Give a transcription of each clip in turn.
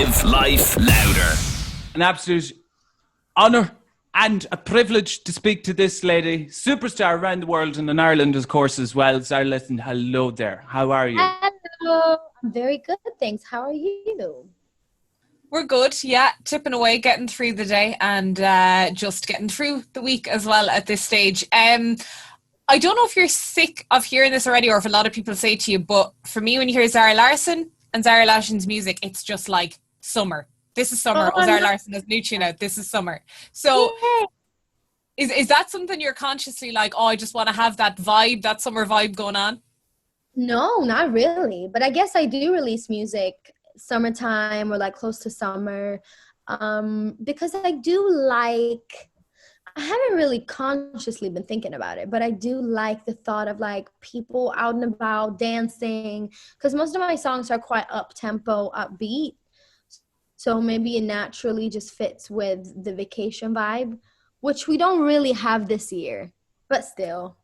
Live life louder. An absolute honour and a privilege to speak to this lady, superstar around the world and in Ireland, of course, as well. Zara Larsson, hello there. How are you? Hello. I'm very good, thanks. How are you? We're good, yeah. Tipping away, getting through the day and just getting through the week as well at this stage. I don't know if you're sick of hearing this already or if a lot of people say to you, but for me, when you hear Zara Larsson and Zara Larsson's music, it's just like summer. This is summer. Oh, Zara Larsson has new tune out. This is summer. So is that something you're consciously like, oh, I just want to have that vibe, that summer vibe going on? No, not really. But I guess I do release music summertime or like close to summer because I do like, I haven't really consciously been thinking about it, but I do like the thought of like people out and about dancing, because most of my songs are quite up-tempo, upbeat. So maybe it naturally just fits with the vacation vibe, which we don't really have this year, but still.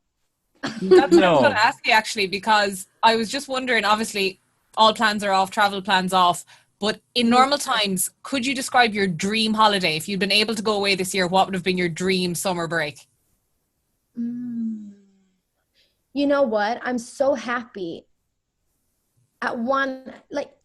That's what I was going to ask you actually, because I was just wondering, obviously all plans are off, travel plans off, but in normal times, could you describe your dream holiday? If you'd been able to go away this year, what would have been your dream summer break? You know what? I'm so happy. I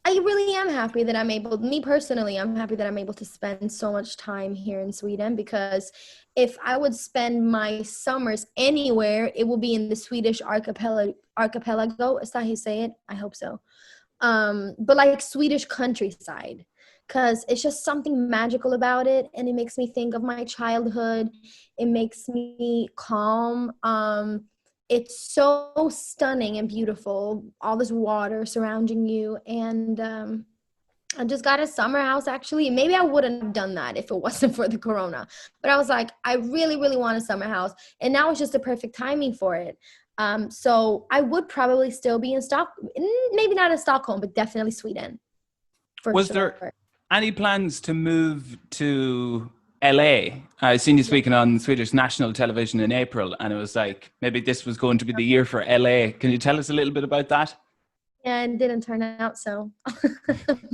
really am happy that I'm able to spend so much time here in Sweden, because if I would spend my summers anywhere, it will be in the Swedish archipelago. Is that how you say it? I hope so. But like Swedish countryside, because it's just something magical about it, and it makes me think of my childhood. It makes me calm. It's so stunning and beautiful, all this water surrounding you, and I just got a summer house actually. Maybe I wouldn't have done that if it wasn't for the corona, but I was like, I really, really want a summer house, and now it's just the perfect timing for it. So I would probably still be in Stockholm, maybe not in Stockholm, but definitely Sweden. Was there any plans to move to LA? I seen you speaking on Swedish national television in April, and it was like, maybe this was going to be the year for LA. Can you tell us a little bit about that? Yeah, it didn't turn out so,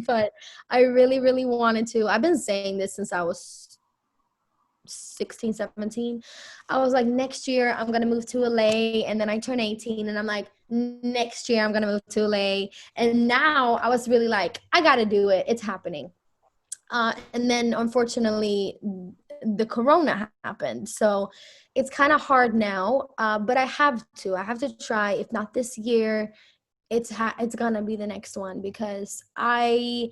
but I really, really wanted to. I've been saying this since I was 16, 17. I was like, next year I'm going to move to LA, and then I turned 18 and I'm like, next year I'm going to move to LA. And now I was really like, I got to do it. It's happening. And then unfortunately the corona happened. So it's kind of hard now, but I have to try. If not this year, it's going to be the next one, because I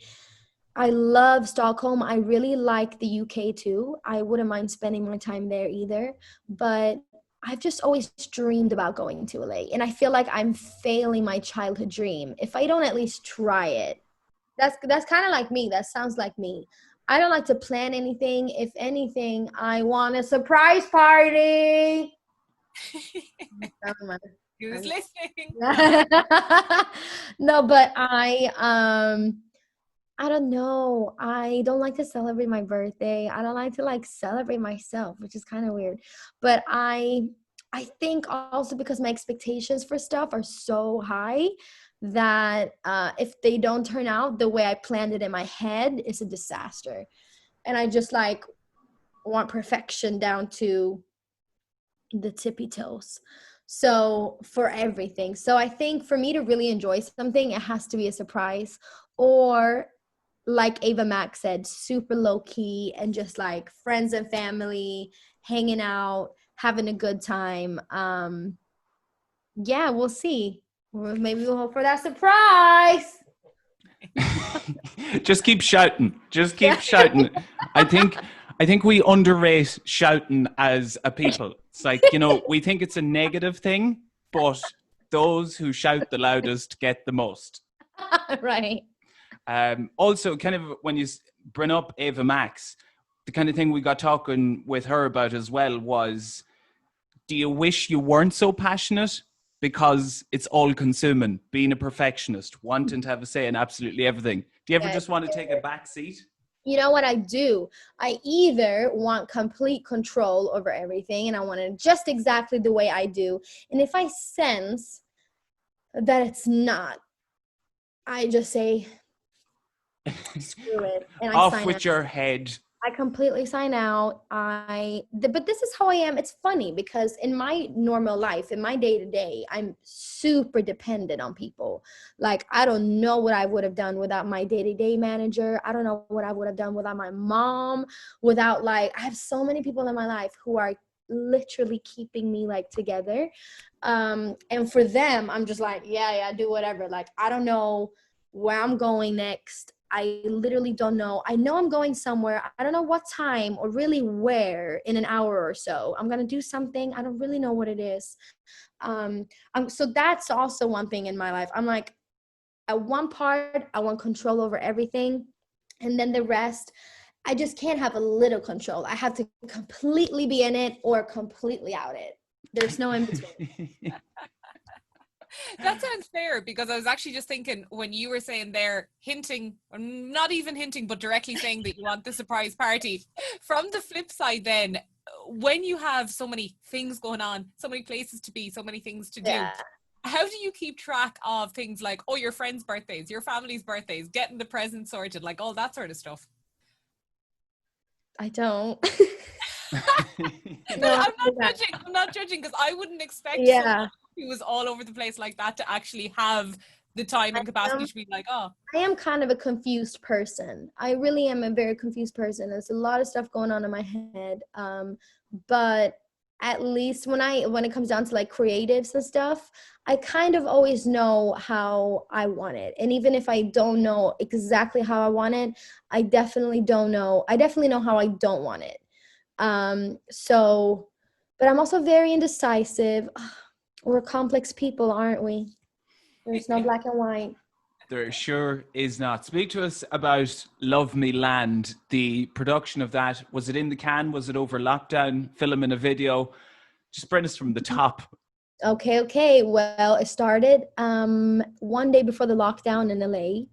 love Stockholm. I really like the UK too. I wouldn't mind spending my time there either. But I've just always dreamed about going to LA. And I feel like I'm failing my childhood dream if I don't at least try it. That's kind of like me. That sounds like me. I don't like to plan anything. If anything, I want a surprise party. He was listening. No, but I don't know. I don't like to celebrate my birthday. I don't like to like celebrate myself, which is kind of weird. But I think also because my expectations for stuff are so high that if they don't turn out the way I planned it in my head, it's a disaster. And I just like want perfection down to the tippy toes. So for everything. So I think for me to really enjoy something, it has to be a surprise, or like Ava Max said, super low key and just like friends and family hanging out, having a good time. Yeah, we'll see. Maybe we'll hope for that surprise. Just keep shouting. Just keep shouting. I think we underrate shouting as a people. It's like, we think it's a negative thing, but those who shout the loudest get the most. Right. Also, kind of when you bring up Ava Max, the kind of thing we got talking with her about as well was, do you wish you weren't so passionate? Because it's all consuming, being a perfectionist, wanting to have a say in absolutely everything. Do you ever just want to take a back seat? You know what I do? I either want complete control over everything and I want it just exactly the way I do. And if I sense that it's not, I just say, screw it, and I Off sign with out. your head. I completely sign out. But this is how I am. It's funny because in my normal life, in my day to day, I'm super dependent on people. Like, I don't know what I would have done without my day to day manager. I don't know what I would have done without my mom, without, like, I have so many people in my life who are literally keeping me, like, together. And for them, I'm just like, yeah, do whatever. Like, I don't know where I'm going next. I literally don't know. I know I'm going somewhere. I don't know what time or really where in an hour or so. I'm going to do something. I don't really know what it is. So that's also one thing in my life. I'm like, at one part, I want control over everything. And then the rest, I just can't have a little control. I have to completely be in it or completely out it. There's no in between. That sounds fair, because I was actually just thinking when you were saying there, hinting, or not even hinting, but directly saying that you want the surprise party. From the flip side then, when you have so many things going on, so many places to be, so many things to do, Yeah. how do you keep track of things like, oh, your friends' birthdays, your family's birthdays, getting the presents sorted, like all that sort of stuff? I don't. No, I'm not judging, because I wouldn't expect someone Yeah. who was all over the place like that to actually have the time and capacity to be like, oh. I am kind of a confused person. I really am a very confused person. There's a lot of stuff going on in my head. But at least when it comes down to like creatives and stuff, I kind of always know how I want it. And even if I don't know exactly how I want it, I definitely know how I don't want it. But I'm also very indecisive. We're complex people, aren't we? There's no black and white. There sure is not. Speak to us about Love Me Land. The production of that, was it in the can? Was it over lockdown? Filming a video? Just bring us from the top. Okay. Well, it started one day before the lockdown in LA.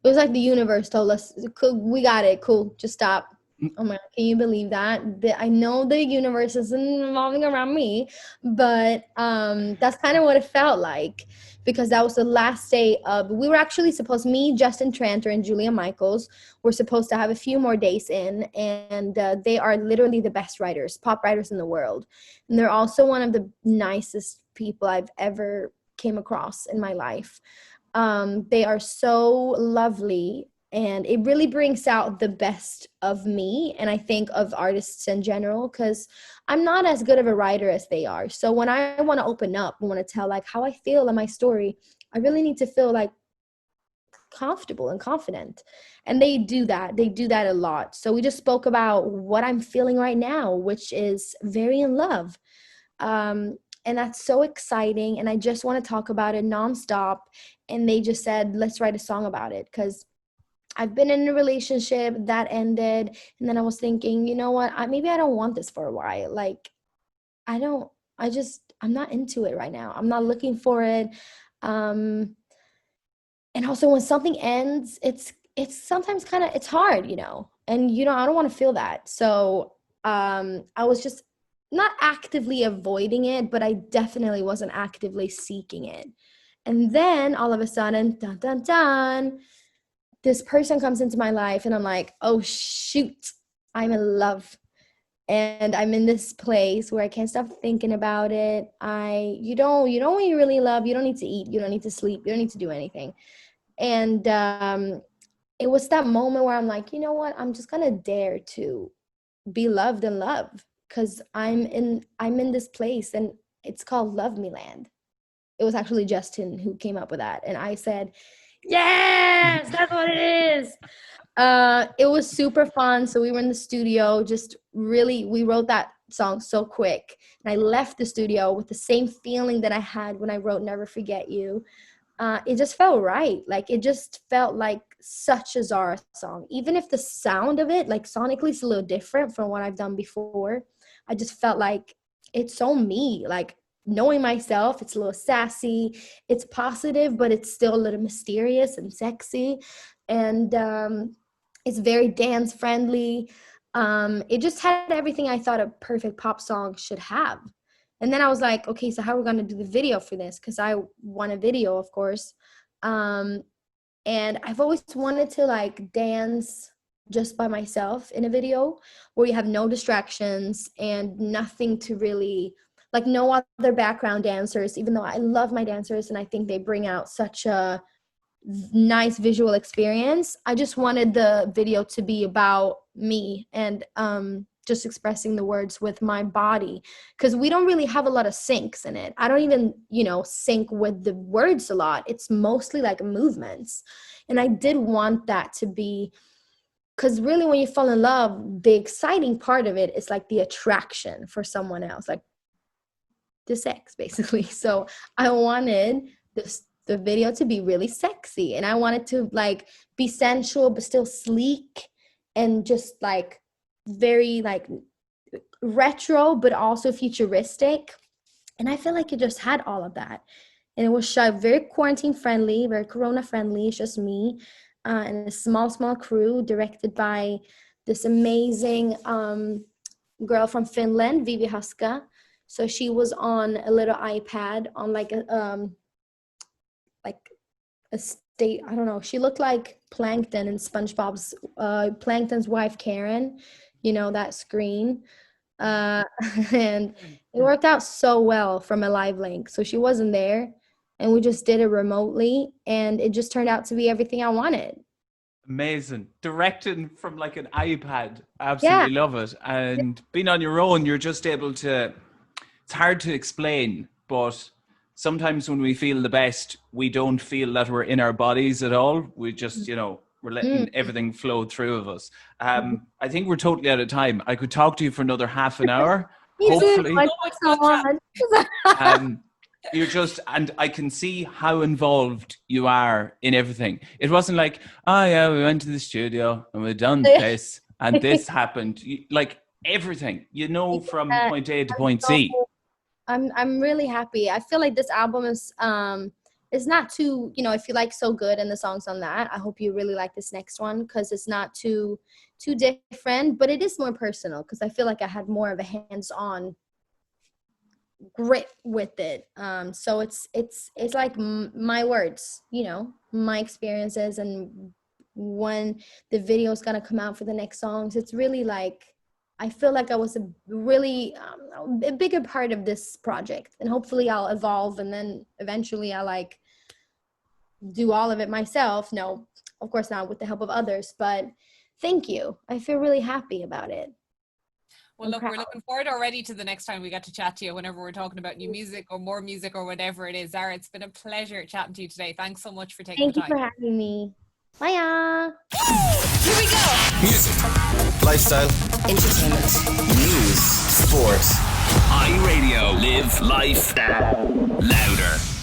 It was like the universe told us, cool, we got it, cool, just stop. Oh my God, can you believe that? I know the universe isn't revolving around me, but that's kind of what it felt like, because that was the last day we were actually supposed, me, Justin Tranter, and Julia Michaels were supposed to have a few more days in, and they are literally the best writers, pop writers in the world. And they're also one of the nicest people I've ever came across in my life. They are so lovely, and it really brings out the best of me, and I think of artists in general, because I'm not as good of a writer as they are. So when I want to open up and want to tell like how I feel in my story, I really need to feel like comfortable and confident, and they do that a lot. So we just spoke about what I'm feeling right now, which is very in love. And that's so exciting, and I just want to talk about it nonstop. And they just said, let's write a song about it, because I've been in a relationship that ended, and then I was thinking, you know what, maybe I don't want this for a while. Like, I'm not into it right now. I'm not looking for it. And also when something ends, it's sometimes kind of, it's hard, and I don't want to feel that. So I was just not actively avoiding it, but I definitely wasn't actively seeking it. And then all of a sudden, dun dun dun, this person comes into my life, and I'm like, oh shoot, I'm in love. And I'm in this place where I can't stop thinking about it. You don't when you really love, you don't need to eat, you don't need to sleep, you don't need to do anything. And it was that moment where I'm like, you know what, I'm just gonna dare to be loved and love, because I'm in this place, and it's called Love Me Land. It was actually Justin who came up with that, and I said, yes, that's what it is. It was super fun. So we were in the studio, we wrote that song so quick, and I left the studio with the same feeling that I had when I wrote Never Forget You. It just felt right. Like, it just felt like such a Zara song, even if the sound of it, like, sonically is a little different from what I've done before. I just felt like it's so me, like, knowing myself. It's a little sassy, it's positive, but it's still a little mysterious and sexy. And it's very dance friendly. It just had everything I thought a perfect pop song should have. And then I was like, okay, so how are we going to do the video for this? Because I want a video, of course. And I've always wanted to like dance just by myself in a video where you have no distractions and nothing to really, like no other background dancers, even though I love my dancers and I think they bring out such a nice visual experience. I just wanted the video to be about me and just expressing the words with my body, because we don't really have a lot of syncs in it. I don't even, sync with the words a lot. It's mostly like movements. And I did want that to be, because really when you fall in love, the exciting part of it is like the attraction for someone else, like the sex basically. So I wanted the video to be really sexy, and I wanted to like be sensual but still sleek and just like very like retro but also futuristic. And I feel like it just had all of that, and it was shot very quarantine friendly, very corona friendly. It's just me and a small crew, directed by this amazing girl from Finland, Vivi Haska. So she was on a little iPad on like a state, I don't know, she looked like Plankton in SpongeBob's Plankton's wife Karen, that screen, and it worked out so well from a live link. So she wasn't there and we just did it remotely, and it just turned out to be everything I wanted. Amazing. Directing from like an iPad. Absolutely love it. And being on your own, you're just able to, it's hard to explain, but sometimes when we feel the best, we don't feel that we're in our bodies at all. We just, we're letting everything flow through of us. I think we're totally out of time. I could talk to you for another half an hour. Hopefully. You're just, and I can see how involved you are in everything. It wasn't like, oh yeah, we went to the studio and we done this and this happened. Like everything, from point A to point C. I'm really happy. I feel like this album is not too, if you like So Good and the songs on that, I hope you really like this next one, because it's not too different, but it is more personal, because I feel like I had more of a hands-on grip with it. So it's like my words, my experiences, and when the video is gonna come out for the next songs, it's really like I feel like I was a really a bigger part of this project, and hopefully I'll evolve, and then eventually I'll like do all of it myself. No, of course not, with the help of others, but thank you. I feel really happy about it. Well, look, we're looking forward already to the next time we get to chat to you, whenever we're talking about new music or more music or whatever it is. Zara, it's been a pleasure chatting to you today. Thanks so much for taking the time. Thank you for having me. Bye. Here we go. Music, lifestyle, entertainment, news, sport. iRadio. Live life louder.